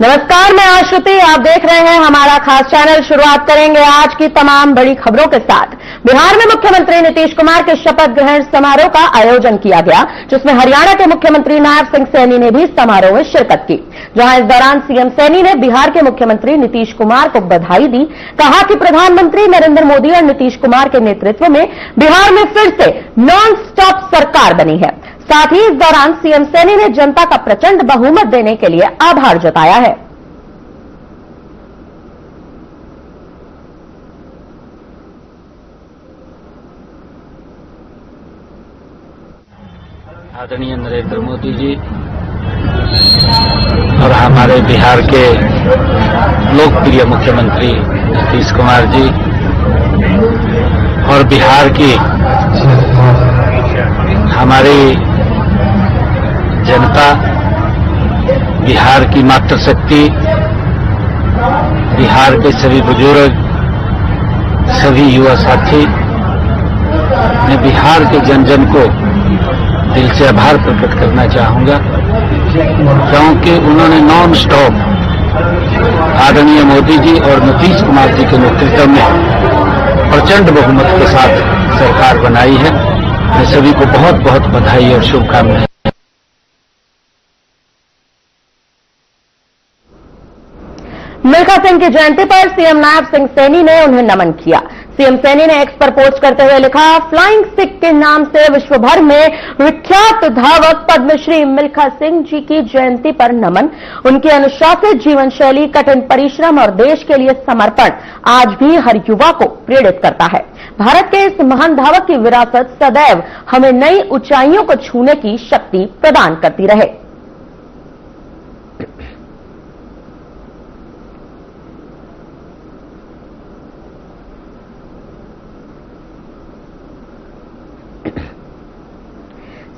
नमस्कार, मैं आश्रुति। आप देख रहे हैं हमारा खास चैनल। शुरुआत करेंगे आज की तमाम बड़ी खबरों के साथ। बिहार में मुख्यमंत्री नीतीश कुमार के शपथ ग्रहण समारोह का आयोजन किया गया, जिसमें हरियाणा के मुख्यमंत्री नायब सिंह सैनी ने भी समारोह में शिरकत की। जहां इस दौरान सीएम सैनी ने बिहार के मुख्यमंत्री नीतीश कुमार को बधाई दी। कहा कि प्रधानमंत्री नरेंद्र मोदी और नीतीश कुमार के नेतृत्व में बिहार में फिर से नॉन स्टॉप सरकार बनी है। साथ ही इस दौरान सीएम सैनी ने जनता का प्रचंड बहुमत देने के लिए आभार जताया है। आदरणीय नरेंद्र मोदी जी और हमारे बिहार के लोकप्रिय मुख्यमंत्री नीतीश कुमार जी और बिहार की हमारी जनता, बिहार की मातृशक्ति, बिहार के सभी बुजुर्ग, सभी युवा साथी, मैं बिहार के जन जन को दिल से आभार प्रकट करना चाहूंगा, क्योंकि उन्होंने नॉन स्टॉप आदरणीय मोदी जी और नीतीश कुमार जी के नेतृत्व में प्रचंड बहुमत के साथ सरकार बनाई है। मैं सभी को बहुत बहुत बधाई और शुभकामनाएं। मिल्खा सिंह की जयंती पर सीएम नायब सिंह सैनी ने उन्हें नमन किया। सीएम सैनी ने एक्स पर पोस्ट करते हुए लिखा, फ्लाइंग सिख के नाम से विश्व भर में विख्यात धावक पद्मश्री मिल्खा सिंह जी की जयंती पर नमन। उनकी अनुशासित जीवन शैली, कठिन परिश्रम और देश के लिए समर्पण आज भी हर युवा को प्रेरित करता है। भारत के इस महान धावक की विरासत सदैव हमें नई ऊंचाइयों को छूने की शक्ति प्रदान करती रहे।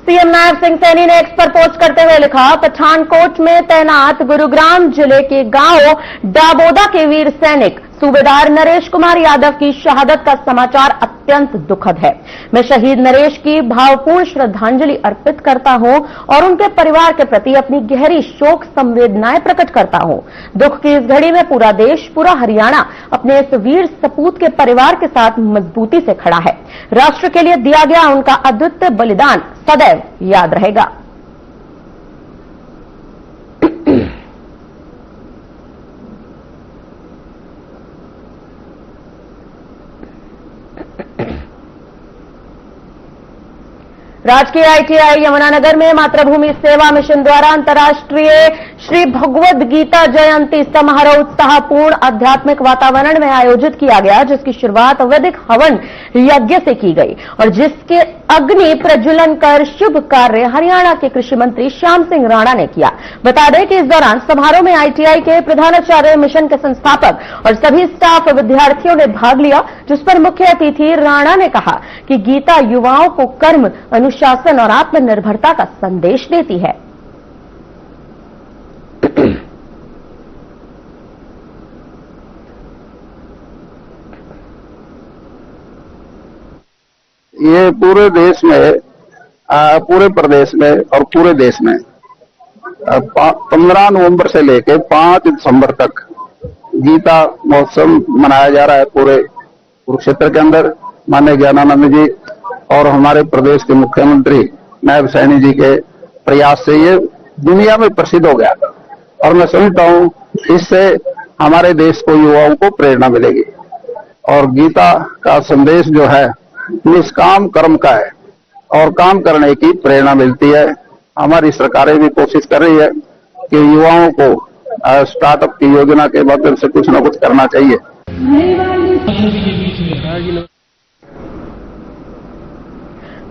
सीएम नायब सिंह सैनी ने एक्स पर पोस्ट करते हुए लिखा, पठानकोट में तैनात गुरुग्राम जिले के गांव डाबोदा के वीर सैनिक सूबेदार नरेश कुमार यादव की शहादत का समाचार अत्यंत दुखद है। मैं शहीद नरेश की भावपूर्ण श्रद्धांजलि अर्पित करता हूं और उनके परिवार के प्रति अपनी गहरी शोक संवेदनाएं प्रकट करता हूं। दुख की इस घड़ी में पूरा देश, पूरा हरियाणा अपने इस वीर सपूत के परिवार के साथ मजबूती से खड़ा है। राष्ट्र के लिए दिया गया उनका अद्वितीय बलिदान सदैव याद रहेगा। राजकीय आईटीआई यमुनानगर में मातृभूमि सेवा मिशन द्वारा अंतर्राष्ट्रीय श्री भगवद गीता जयंती समारोह उत्साहपूर्ण आध्यात्मिक वातावरण में आयोजित किया गया, जिसकी शुरुआत वैदिक हवन यज्ञ से की गई और जिसके अग्नि प्रज्वलन कर शुभ कार्य हरियाणा के कृषि मंत्री श्याम सिंह राणा ने किया। बता दें कि इस दौरान समारोह में आईटीआई के प्रधानाचार्य, मिशन के संस्थापक और सभी स्टाफ विद्यार्थियों ने भाग लिया, जिस पर मुख्य अतिथि राणा ने कहा कि गीता युवाओं को कर्म, अनुशासन और आत्मनिर्भरता का संदेश देती है। ये पूरे देश में, पूरे प्रदेश में और पूरे देश में 15 नवंबर से लेकर 5 दिसंबर तक गीता महोत्सव मनाया जा रहा है पूरे कुरुक्षेत्र के अंदर। माननीय ज्ञानानंद जी और हमारे प्रदेश के मुख्यमंत्री नायब सैनी जी के प्रयास से ये दुनिया में प्रसिद्ध हो गया और मैं समझता हूँ इससे हमारे देश को, युवाओं को प्रेरणा मिलेगी। और गीता का संदेश जो है निष्काम कर्म का है और काम करने की प्रेरणा मिलती है। हमारी सरकारें भी कोशिश कर रही है कि युवाओं को स्टार्टअप की योजना के माध्यम से कुछ न कुछ करना चाहिए।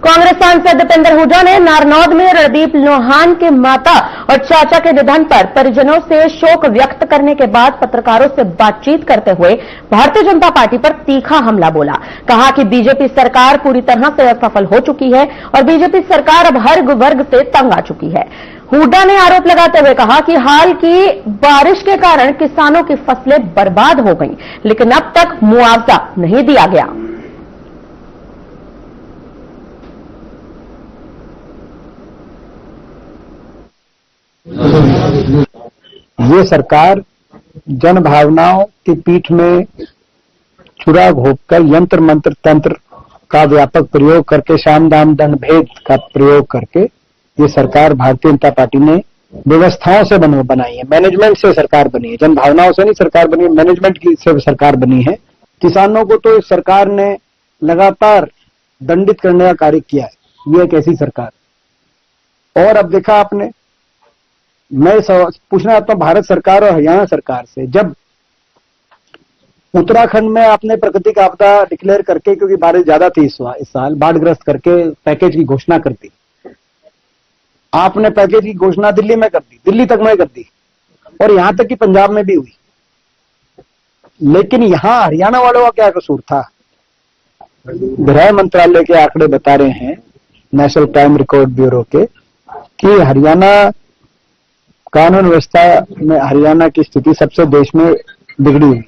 कांग्रेस सांसद दीपेंद्र हुड्डा ने नारनौद में रणदीप लोहान के माता और चाचा के निधन पर परिजनों से शोक व्यक्त करने के बाद पत्रकारों से बातचीत करते हुए भारतीय जनता पार्टी पर तीखा हमला बोला। कहा कि बीजेपी सरकार पूरी तरह से असफल हो चुकी है और बीजेपी सरकार अब हर वर्ग से तंग आ चुकी है। हुड्डा ने आरोप लगाते हुए कहा कि हाल की बारिश के कारण किसानों की फसलें बर्बाद हो गईं, लेकिन अब तक मुआवजा नहीं दिया गया। ये सरकार जन भावनाओं की पीठ में चुरा घोंपकर यंत्र मंत्र तंत्र का व्यापक प्रयोग करके साम दाम दंड भेद का प्रयोग करके ये सरकार भारतीय जनता पार्टी ने व्यवस्थाओं से बनाई है, मैनेजमेंट से सरकार बनी है, जन भावनाओं से नहीं सरकार बनी है, मैनेजमेंट की से सरकार बनी है। किसानों को तो इस सरकार ने लगातार दंडित करने का कार्य किया है। ये एक ऐसी सरकार। और अब देखा आपने, मैं पूछना चाहता हूं भारत सरकार और हरियाणा सरकार से, जब उत्तराखंड में आपने प्राकृतिक आपदा डिक्लेयर करके, क्योंकि बारिश ज्यादा थी इस साल, बाढ़ग्रस्त करके पैकेज की घोषणा कर दी। आपने पैकेज की घोषणा दिल्ली में कर दी, दिल्ली तक में कर दी, और यहां तक कि पंजाब में भी हुई। लेकिन यहां हरियाणा वालों का क्या कसूर था? गृह मंत्रालय के आंकड़े बता रहे हैं, नेशनल क्राइम रिकॉर्ड ब्यूरो के, कि हरियाणा कानून व्यवस्था में हरियाणा की स्थिति सबसे देश में बिगड़ी हुई।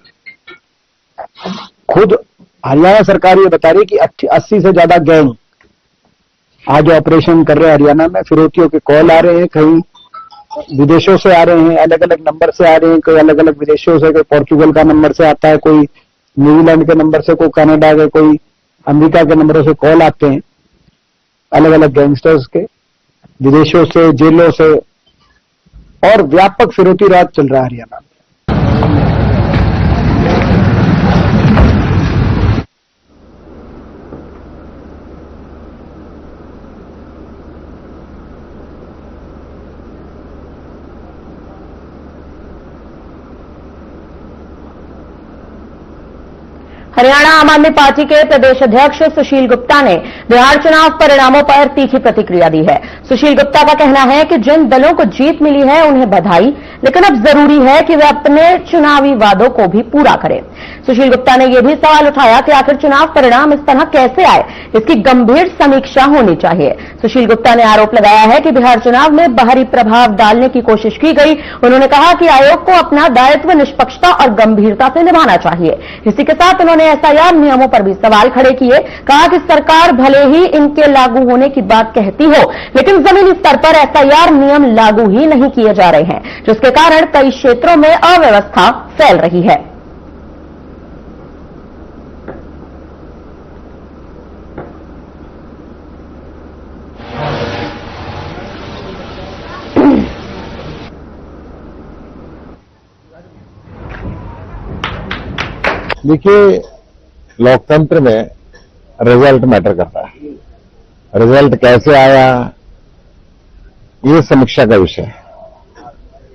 खुद हरियाणा सरकार ये बता रही है कि 80 से ज्यादा गैंग आज ऑपरेशन कर रहे हैं हरियाणा में। फिरौतियों के कॉल आ रहे हैं, कहीं विदेशों से आ रहे हैं, अलग अलग नंबर से आ रहे हैं, कोई अलग अलग विदेशों से, कोई पोर्चुगल का नंबर से आता है, कोई न्यूजीलैंड के नंबर से, कोई कनाडा के, कोई अमेरिका के नंबरों से कॉल आते हैं, अलग अलग गैंगस्टर्स के, विदेशों से, जेलों से, और व्यापक फिरौती राज चल रहा है हरियाणा में। हरियाणा आम आदमी पार्टी के प्रदेश अध्यक्ष सुशील गुप्ता ने बिहार चुनाव परिणामों पर तीखी प्रतिक्रिया दी है। सुशील गुप्ता का कहना है कि जिन दलों को जीत मिली है उन्हें बधाई, लेकिन अब जरूरी है कि वे अपने चुनावी वादों को भी पूरा करें। सुशील गुप्ता ने यह भी सवाल उठाया कि आखिर चुनाव परिणाम इस तरह कैसे आए, इसकी गंभीर समीक्षा होनी चाहिए। सुशील गुप्ता ने आरोप लगाया है कि बिहार चुनाव में बाहरी प्रभाव डालने की कोशिश की गई। उन्होंने कहा कि आयोग को अपना दायित्व निष्पक्षता और गंभीरता से निभाना चाहिए। इसी के साथ उन्होंने एसआईआर नियमों पर भी सवाल खड़े किए। कहा कि सरकार भले ही इनके लागू होने की बात कहती हो, लेकिन जमीनी स्तर पर एसआईआर नियम लागू ही नहीं किए जा रहे हैं, जिसके कारण कई क्षेत्रों में अव्यवस्था फैल रही है। देखिए, लोकतंत्र में रिजल्ट मैटर करता है। रिजल्ट कैसे आया, ये समीक्षा का विषय है।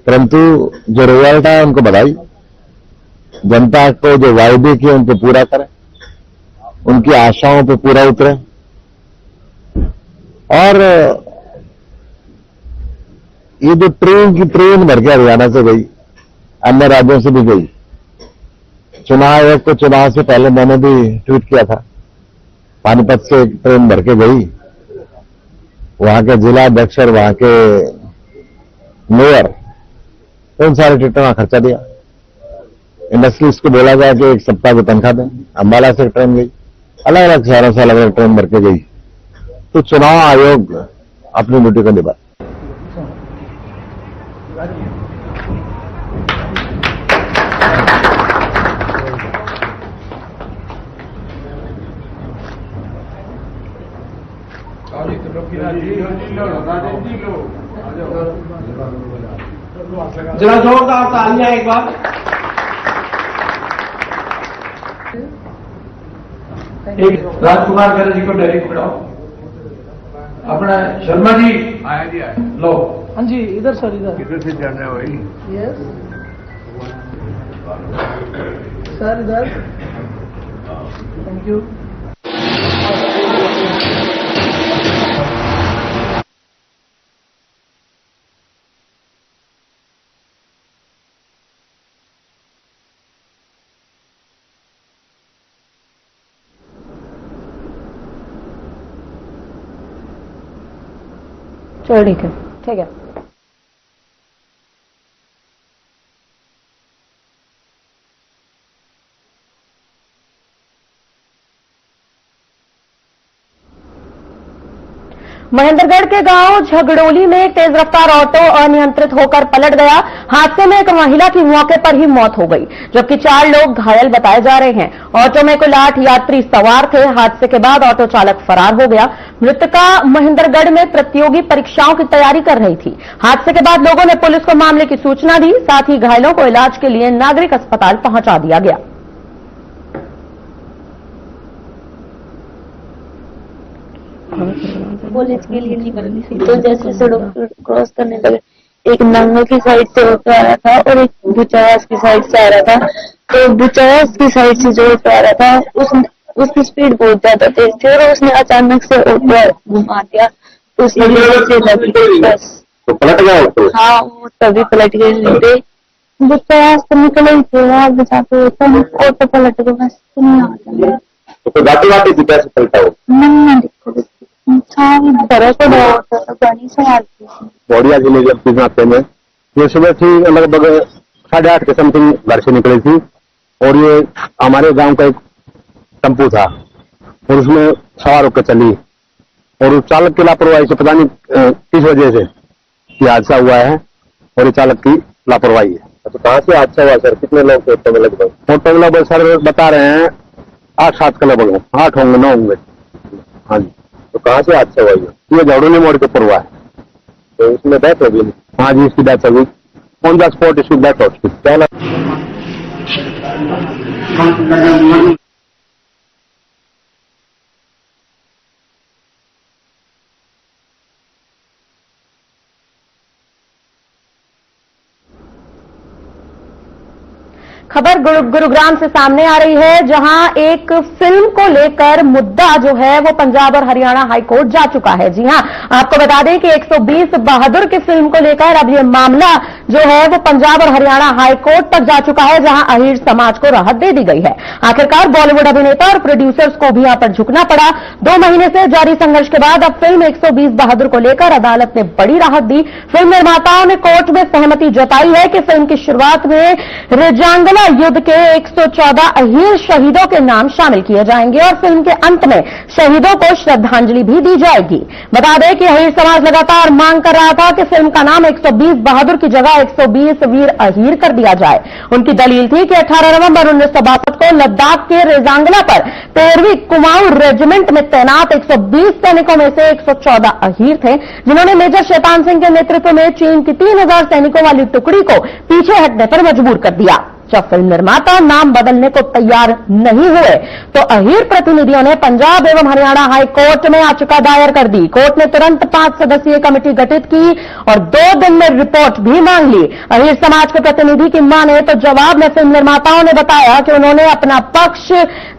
परंतु जो रिजल्ट आया उनको बधाई, जनता को जो वायदे किए उनको पूरा करें, उनकी आशाओं पे पूरा उतरे। और ये जो ट्रेन की ट्रेन भर के हरियाणा से गई, अन्य राज्यों से भी गई। चुनाव आयोग को चुनाव से पहले मैंने भी ट्वीट किया था, पानीपत से एक ट्रेन भर के गई, वहां के जिला अध्यक्ष और वहां के मेयर उन सारे ट्वीटों का खर्चा दिया। इंडस्ट्रीज को बोला गया कि एक सप्ताह की तनख्वाह दें। अंबाला से ट्रेन गई, अलग अलग शहरों से अलग अलग ट्रेन भर के गई। तो चुनाव आयोग अपनी ड्यूटी को निभा। जरा जोरदार तालियां एक बार। एक राजकुमार खरे जी को डायरेक्ट बढ़ाओ। अपना शर्मा जी आया जी, आया लो। हाँ जी, इधर सर, इधर से जाना है वही। यस सर, इधर। Thank you. चलो ठीक है, ठीक है। महेंद्रगढ़ के गांव झगड़ोली में एक तेज रफ्तार ऑटो अनियंत्रित होकर पलट गया। हादसे में एक महिला की मौके पर ही मौत हो गई, जबकि 4 लोग घायल बताए जा रहे हैं। ऑटो में कुल 8 यात्री सवार थे। हादसे के बाद ऑटो चालक फरार हो गया। मृतका महेंद्रगढ़ में प्रतियोगी परीक्षाओं की तैयारी कर रही थी। हादसे के बाद लोगों ने पुलिस को मामले की सूचना दी। साथ ही घायलों को इलाज के लिए नागरिक अस्पताल पहुंचा दिया गया। कॉलेज के लिए निकलनी थी, तो जैसे सड़क क्रॉस करने लगे, एक नंगा की साइड से होकर आ रहा था और एक बुचावास की साइड से आ रहा था। तो बुचावास की साइड से जो होकर आ रहा था उसकी स्पीड बहुत ज्यादा तेज थी और उसने अचानक से ऑटो घुमा दिया। उसने से लगी बस, तो पलट गया ऑटो। हाँ, वो तभी पलट गए। बुचावास तो निकले ही थे, आगे जाके ऑटो पलट गया बस। तो गाते गाते जी कैसे पलटा हो? बॉडिया जिले के अपने नाते में ये सुबह थी, लगभग 8:30 के समथिंग घर से निकली थी और ये हमारे गांव का एक टेम्पो था और उसमें सवार होकर चली और उस चालक की लापरवाही से पता नहीं किस वजह से ये हादसा हुआ है और ये चालक की लापरवाही है। तो कहाँ से हादसा हुआ सर? कितने लोग थे ऑटो में? लगभग सर बता रहे हैं 8-7 के लगभग, 8 होंगे 9 होंगे। हाँ जी। तो कहाँ से हादसा हुआ ये? झगड़ोली मोड़ के ऊपर हुआ है। तो इसमें डेथ हो गई? हाँ जी, इसकी डेथ हो गई। ऑन द स्पॉट इसकी डेथ हो गई। खबर गुरुग्राम से सामने आ रही है, जहां एक फिल्म को लेकर मुद्दा जो है वो पंजाब और हरियाणा हाईकोर्ट जा चुका है। जी हां, आपको बता दें कि 120 बहादुर की फिल्म को लेकर अब ये मामला जो है वो पंजाब और हरियाणा हाईकोर्ट तक जा चुका है, जहां अहीर समाज को राहत दे दी गई है। आखिरकार बॉलीवुड अभिनेता और प्रोड्यूसर्स को भी यहां पर झुकना पड़ा। 2 महीने से जारी संघर्ष के बाद अब फिल्म 120 बहादुर को लेकर अदालत ने बड़ी राहत दी। फिल्म निर्माताओं ने कोर्ट में सहमति जताई है कि फिल्म की शुरुआत में रेजांगला युद्ध के 114 अहीर शहीदों के नाम शामिल किए जाएंगे और फिल्म के अंत में शहीदों को श्रद्धांजलि भी दी जाएगी। बता दें कि अहीर समाज लगातार मांग कर रहा था कि फिल्म का नाम 120 बहादुर की जगह 120 वीर अहीर कर दिया जाए। उनकी दलील थी कि 18 नवंबर 1962 को लद्दाख के रेजांगला पर 13वीं कुमाऊं रेजिमेंट में तैनात 120 सैनिकों में से 114 अहीर थे, जिन्होंने मेजर शैतान सिंह के नेतृत्व में चीन की 3000 सैनिकों वाली टुकड़ी को पीछे हटने पर मजबूर कर दिया। जब फिल्म निर्माता नाम बदलने को तैयार नहीं हुए तो अहीर प्रतिनिधियों ने पंजाब एवं हरियाणा हाई कोर्ट में याचिका दायर कर दी। कोर्ट ने तुरंत 5 सदस्यीय कमेटी गठित की और 2 दिन में रिपोर्ट भी मांग ली। अहीर समाज के प्रतिनिधि की माने तो जवाब में फिल्म निर्माताओं ने बताया कि उन्होंने अपना पक्ष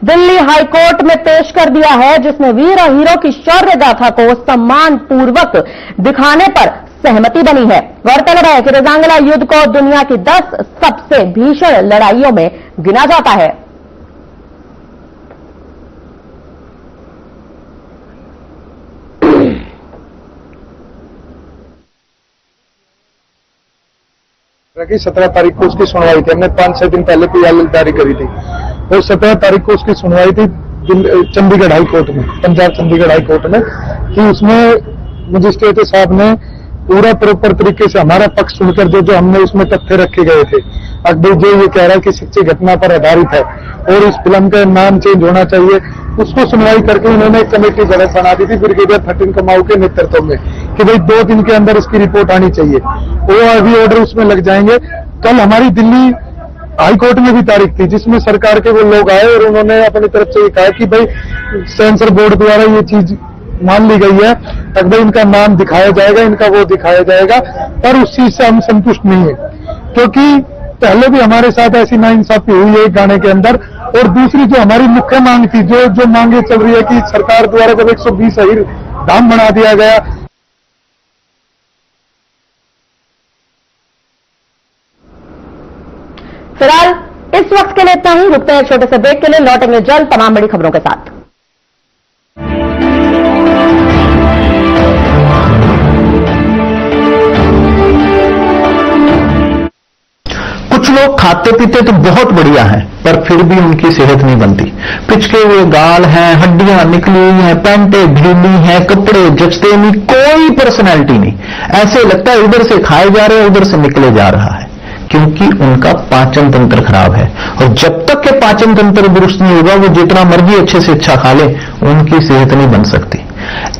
दिल्ली हाई कोर्ट में पेश कर दिया है, जिसमें वीर अहीरों की शौर्य गाथा को सम्मान पूर्वक दिखाने पर सहमति बनी है। गौरतलब है कि रेजांगला युद्ध को दुनिया की 10 सबसे भीषण लड़ाइयों में गिना जाता है। कि 17 तारीख को उसकी सुनवाई थी। हमने 5-6 दिन पहले PIL जारी करी थी और 17 तारीख को उसकी सुनवाई थी चंडीगढ़ हाई कोर्ट में, पंजाब चंडीगढ़ हाई कोर्ट में, कि उसमें मजिस्ट्रेट साहब ने पूरा प्रॉपर तरीके से हमारा पक्ष सुनकर जो हमने उसमें तथ्य रखे गए थे, अकबर जो ये कह रहा है कि सच्ची घटना पर आधारित है और इस फिल्म का नाम चेंज होना चाहिए, उसको सुनवाई करके उन्होंने एक कमेटी बना दी थी ब्रिगेडियर 13 कमाऊ के नेतृत्व में कि भाई 2 दिन के अंदर इसकी रिपोर्ट आनी चाहिए। वो अभी ऑर्डर उसमें लग जाएंगे। कल हमारी दिल्ली हाई कोर्ट में भी तारीख थी जिसमें सरकार के वो लोग आए और उन्होंने अपनी तरफ से ये कहा कि भाई सेंसर बोर्ड द्वारा ये चीज मान ली गई है, अकबर इनका नाम दिखाया जाएगा, इनका वो दिखाया जाएगा, पर उस चीज से हम संतुष्ट नहीं है, क्योंकि पहले भी हमारे साथ ऐसी नाइंसाफी हुई है एक गाने के अंदर। और दूसरी जो हमारी मुख्य मांग थी, जो मांगे चल रही है कि सरकार द्वारा जब 120 अहीर धाम बना दिया गया। फिलहाल इस वक्त के लिए इतना ही। रुकते हैं छोटे से ब्रेक के लिए, लौटेंगे जल्द तमाम बड़ी खबरों के साथ। कुछ लोग खाते पीते तो बहुत बढ़िया हैं, पर फिर भी उनकी सेहत नहीं बनती। पिचके हुए गाल हैं, हड्डियां निकली हुई हैं, पैंटें ढीली हैं, कपड़े जचते नहीं, कोई पर्सनैलिटी नहीं। ऐसे लगता है उधर से खाए जा रहे हैं, उधर से निकले जा रहा है, क्योंकि उनका पाचन तंत्र खराब है। और जब तक के पाचन तंत्र दुरुस्त नहीं होगा, वो जितना मर्जी अच्छे से अच्छा खा ले, उनकी सेहत नहीं बन सकती।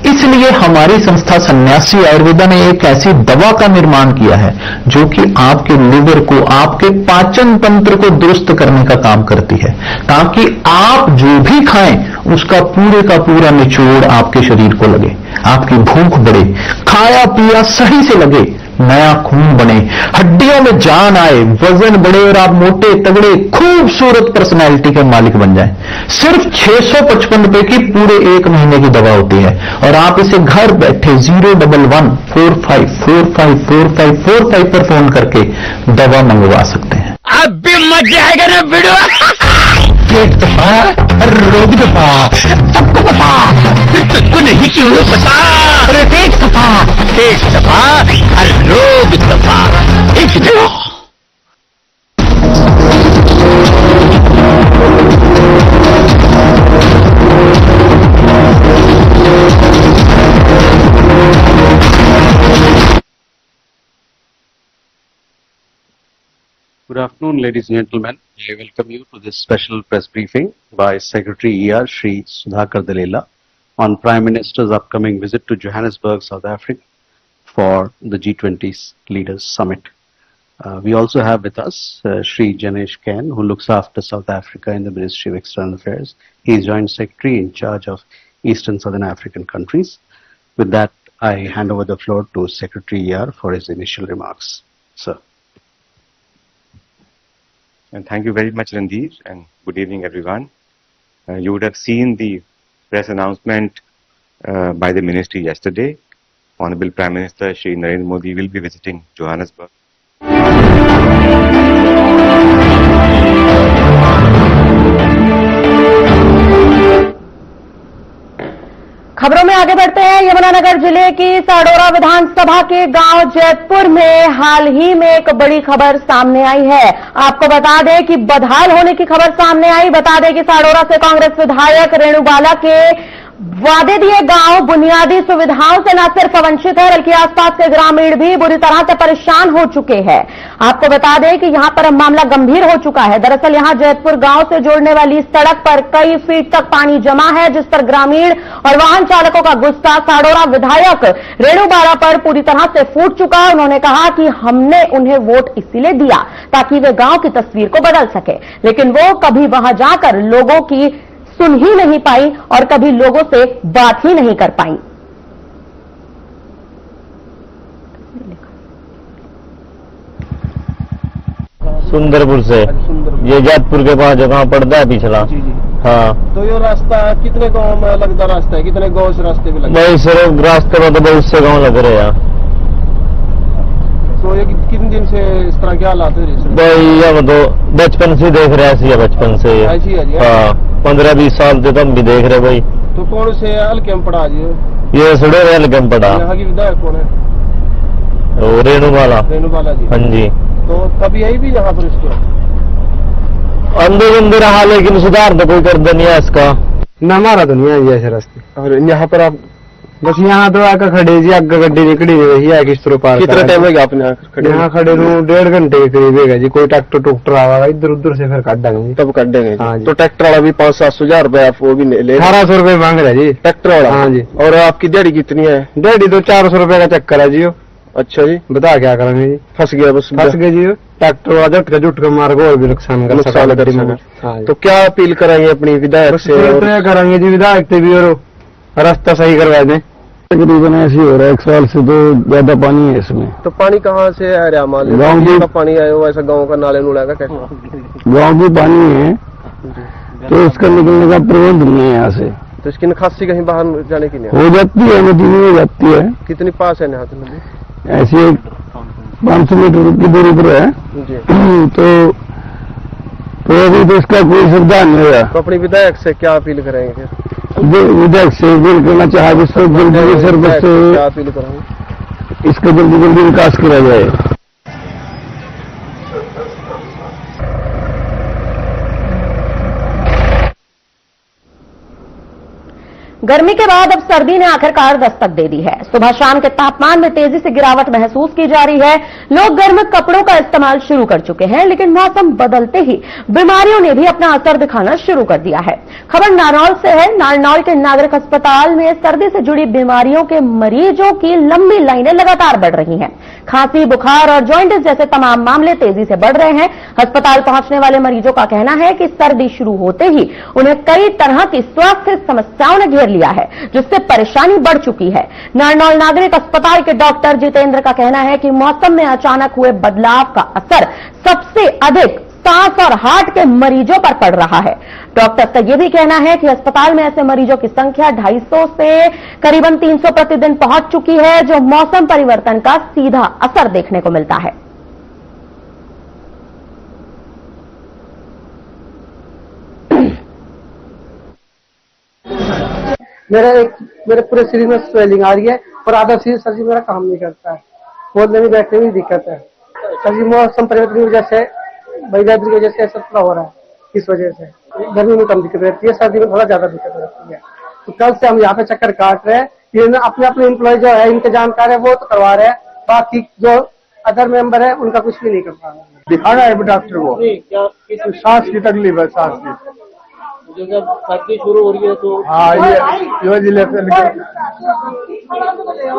इसलिए हमारी संस्था सन्यासी आयुर्वेदा ने एक ऐसी दवा का निर्माण किया है जो कि आपके लिवर को, आपके पाचन तंत्र को दुरुस्त करने का काम करती है, ताकि आप जो भी खाएं उसका पूरे का पूरा निचोड़ आपके शरीर को लगे, आपकी भूख बढ़े, खाया पिया सही से लगे, नया खून बने, हड्डियों में जान आए, वजन बढ़े और आप मोटे तगड़े खूबसूरत पर्सनैलिटी के मालिक बन जाएं। सिर्फ 655 रुपए की पूरे 1 महीने की दवा होती है और आप इसे घर बैठे 01145454545 पर फोन करके दवा मंगवा सकते हैं। अब भी मजा आएगा ना वीडियो। एक दफा रोग दफा सबको पता, तुझको नहीं क्यों पता। अरे एक दफा रोग दफा एक दफा। Good afternoon, ladies and gentlemen. I welcome you to this special press briefing by Secretary ER Shri Sudhakar Dalela on Prime Minister's upcoming visit to Johannesburg, South Africa for the G20 Leaders Summit. We also have with us Shri Janesh Ken, who looks after South Africa in the Ministry of External Affairs. He is Joint Secretary in charge of Eastern Southern African countries. With that, I hand over the floor to Secretary ER for his initial remarks. Sir. And thank you very much, Randir, and good evening, everyone. You would have seen the press announcement by the ministry yesterday. Honorable Prime Minister Shri Narendra Modi will be visiting Johannesburg. खबरों में आगे बढ़ते हैं। यमुनानगर जिले की साडोरा विधानसभा के गांव जैतपुर में हाल ही में एक बड़ी खबर सामने आई है। आपको बता दें कि बदहाल होने की खबर सामने आई। बता दें कि साडोरा से कांग्रेस विधायक रेणुबाला के वादे दिए गांव बुनियादी सुविधाओं से न सिर्फ वंचित है, बल्कि आसपास के ग्रामीण भी बुरी तरह से परेशान हो चुके हैं। आपको बता दें कि यहां पर अब मामला गंभीर हो चुका है। दरअसल यहां जैतपुर गांव से जोड़ने वाली सड़क पर कई फीट तक पानी जमा है, जिस पर ग्रामीण और वाहन चालकों का गुस्सा साडोरा विधायक रेणुबाला पर पूरी तरह से फूट चुका है। उन्होंने कहा कि हमने उन्हें वोट इसीलिए दिया ताकि वे गांव की तस्वीर को बदल सके, लेकिन वो कभी वहां जाकर लोगों की सुन ही नहीं पाई और कभी लोगों से बात ही नहीं कर पाई। सुंदरपुर से, ये जैतपुर के पास जगह पड़ता है पिछला। हाँ, तो ये रास्ता कितने गांव में लगता रास्ता है? कितने गांव से रास्ते में लगता है? भाई सर रास्ते में तो बहुत से गाँव लग रहे हैं। तो ये कितने दिन से इस तरह के हालात है? भाई अब तो बचपन से देख रहे हैं, बचपन से। ऐसी है जी? हाँ, 15-20 साल से तो हम भी देख रहे भाई। तो कौन से हल्के में पड़ा जी? ये सड़ोरे हल्के में पड़ा। यहाँ की विधायक कौन है? रेणुबाला। रेणुबाला जी? हाँ जी। तो कभी आई भी यहाँ पर इसको? अंदर रहा, लेकिन सुधार तो कोई कर नहीं है इसका। ना हमारा तो नहीं है ऐसे रास्ते। और यहाँ पर आप बस यहाँ तो आकर खड़े जी, आगे गड्डी निकली रही है किस तरह पार। कितना टाइम है आपने यहाँ खड़े रू 1.5 घंटे के करीब है जी। कोई ट्रैक्टर टुकटर आवा इधर उधर से फिर काट देंगे, तब काट देंगे। हाँ जी। तो ट्रैक्टर वाला भी 500-700 हजार रुपए आप वो भी ले 1800 रुपए मांग रहा जी ट्रैक्टर वाला? हाँ जी। और आपकी दिहाड़ी कितनी है? दिहाड़ी तो 400 रुपए का चक्कर है जी। अच्छा जी, बता क्या करेंगे जी? फंस गया बस। फंस गए जी, ट्रैक्टर वाला झटका मार को और भी नुकसान कर सकता। तो क्या अपील कराएंगे अपनी विधायक से? करेंगे जी विधायक से भी और रास्ता सही करवा दें। तकरीबन ऐसे हो रहा है, 1 साल से तो ज्यादा पानी है इसमें। तो पानी कहाँ से आ रहा? मान गाँव का पानी आया हो, ऐसा गाँव का नाले नूला का कैसे? गाँव की पानी है तो उसका निकलने का प्रबंध नहीं है यहाँ से। तो इसकी निकासी कहीं बाहर जाने की नहीं हो जाती है, नदी में हो जाती है। कितनी पास है यहाँ से नदी? ऐसे 500 मीटर की दूरी पर है जी। तो अभी तो इसका कोई सुविधा नहीं होगा। तो अपनी विधायक से क्या अपील करेंगे फिर? विधायक से अपील करना चाहे जिससे जल्दी सर्विस से क्या अपील करेंगे? इसका जल्दी विकास किया जाए। गर्मी के बाद अब सर्दी ने आखिरकार दस्तक दे दी है। सुबह शाम के तापमान में तेजी से गिरावट महसूस की जा रही है। लोग गर्म कपड़ों का इस्तेमाल शुरू कर चुके हैं, लेकिन मौसम बदलते ही बीमारियों ने भी अपना असर दिखाना शुरू कर दिया है। खबर नारनौल से है। नारनौल के नागरिक अस्पताल में सर्दी से जुड़ी बीमारियों के मरीजों की लंबी लाइनें लगातार बढ़ रही हैं। खांसी, बुखार और जॉइंटिस जैसे तमाम मामले तेजी से बढ़ रहे हैं। अस्पताल पहुंचने वाले मरीजों का कहना है कि सर्दी शुरू होते ही उन्हें कई तरह की स्वास्थ्य समस्याओं ने घेर लिया है, जिससे परेशानी बढ़ चुकी है। नारनौल नागरिक अस्पताल के डॉक्टर जितेंद्र का कहना है कि मौसम में अचानक हुए बदलाव का असर सबसे अधिक सांस और हार्ट के मरीजों पर पड़ रहा है। डॉक्टर का यह भी कहना है कि अस्पताल में ऐसे मरीजों की संख्या 250 से करीबन 300 प्रतिदिन पहुंच चुकी है, जो मौसम परिवर्तन का सीधा असर देखने को मिलता है। मेरे पूरे शरीर में स्वेलिंग आ रही है और आधा शरीर सर जी मेरा काम नहीं करता है। बोलने में बैठने में दिक्कत है सर जी। मौसम परिवर्तन की वजह से, वेदर की वजह से ऐसा थोड़ा हो रहा है। इस वजह से गर्मी में कम दिक्कत रहती है, सर्दी में थोड़ा ज्यादा दिक्कत रहती है। तो कल से हम यहाँ पे चक्कर काट रहे हैं। ये अपने एम्प्लॉय जो है, इनके जानकार है, वो तो करवा रहे हैं। बाकी जो अदर मेंबर है उनका कुछ भी नहीं कर पा रहे। दिखाना है डॉक्टर को, सांस की तकलीफ है, सांस की। जब सर्दी शुरू हो रही है तो हाँ, ये वजह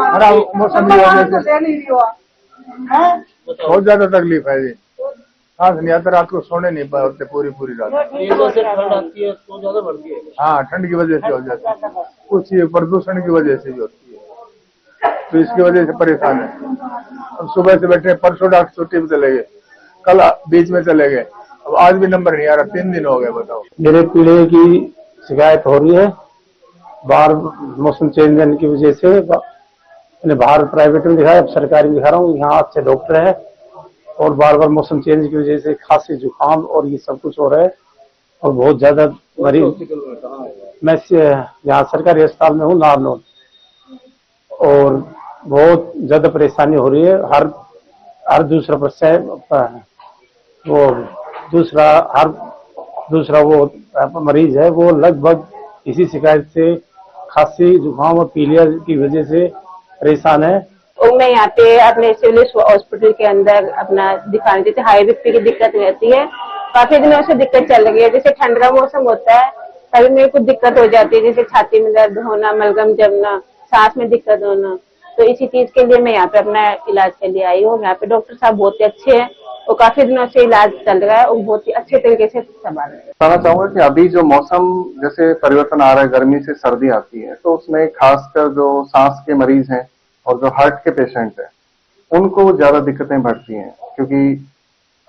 खराब मौसम की वजह से बहुत ज्यादा तकलीफ है। ये सांस नहीं आता, रात को सोने नहीं पाते पूरी रात। ठंड आती है तो ज्यादा बढ़ती है। हाँ, ठंड की वजह से हो जाती है, कुछ ये प्रदूषण की वजह से भी होती है, तो इसकी वजह से परेशान है। अब सुबह से बैठे, परसों डॉक्टर छुट्टी में चले गए, कल बीच में चले गए, अब आज भी नंबर नहीं आ रहा। 3 दिन हो गए। बताओ, मेरे पीड़े की शिकायत हो रही है। बाहर मौसम चेंज होने की वजह से मैंने बाहर प्राइवेट में दिखाया, अब सरकारी में दिखा रहा हूँ। यहाँ अच्छे डॉक्टर है और बार बार मौसम चेंज की वजह से खांसी, जुकाम और ये सब कुछ हो रहा है और बहुत ज्यादा मरीज। मैं यहाँ सरकारी अस्पताल में हूँ नारनौल, और बहुत ज्यादा परेशानी हो रही है। हर दूसरा वो मरीज है, वो लगभग इसी शिकायत से, खांसी, जुकाम और पीलिया की वजह से परेशान है। और मैं यहाँ पे अपने सिविल हॉस्पिटल के अंदर अपना दिखाने देते हाई बीपी की दिक्कत रहती है। काफी दिनों से दिक्कत चल रही है। जैसे ठंड का मौसम होता है तभी मेरे को दिक्कत हो जाती है, जैसे छाती में दर्द होना, मलगम जमना, सांस में दिक्कत होना। तो इसी चीज के लिए मैं यहाँ पे अपना इलाज के लिए आई हूँ। यहाँ पे डॉक्टर साहब बहुत ही अच्छे हैं और काफी दिनों से इलाज चल रहा है और बहुत ही अच्छे तरीके से संभाल रहे हैं। बताना चाहूंगा कि अभी जो मौसम जैसे परिवर्तन आ रहा है, गर्मी से सर्दी आती है, तो उसमें खासकर जो सांस के मरीज हैं और जो हार्ट के पेशेंट हैं, उनको ज्यादा दिक्कतें बढ़ती हैं, क्योंकि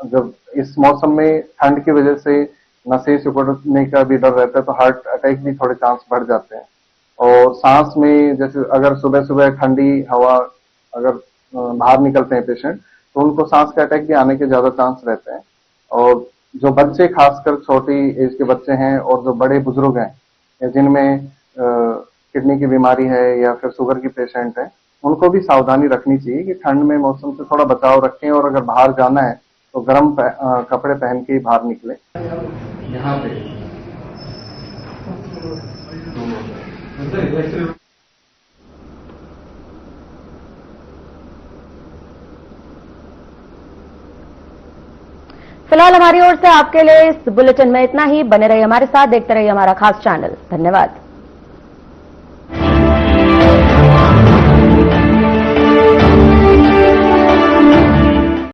जब इस मौसम में ठंड की वजह से नसें सिकुड़ने का भी डर रहता है, तो हार्ट अटैक भी थोड़े चांस बढ़ जाते हैं। और सांस में जैसे अगर सुबह सुबह ठंडी हवा अगर बाहर निकलते हैं पेशेंट, तो उनको सांस के अटैक भी आने के ज्यादा चांस रहते हैं। और जो बच्चे, खासकर छोटी एज के बच्चे हैं और जो बड़े बुजुर्ग हैं जिनमें किडनी की बीमारी है या फिर शुगर की पेशेंट है, उनको भी सावधानी रखनी चाहिए कि ठंड में मौसम से थोड़ा बचाव रखें और अगर बाहर जाना है तो गर्म कपड़े पहन के ही बाहर निकले। यहाँ पे फिलहाल हमारी ओर से आपके लिए इस बुलेटिन में इतना ही। बने रहिए हमारे साथ, देखते रहिए हमारा खास चैनल। धन्यवाद।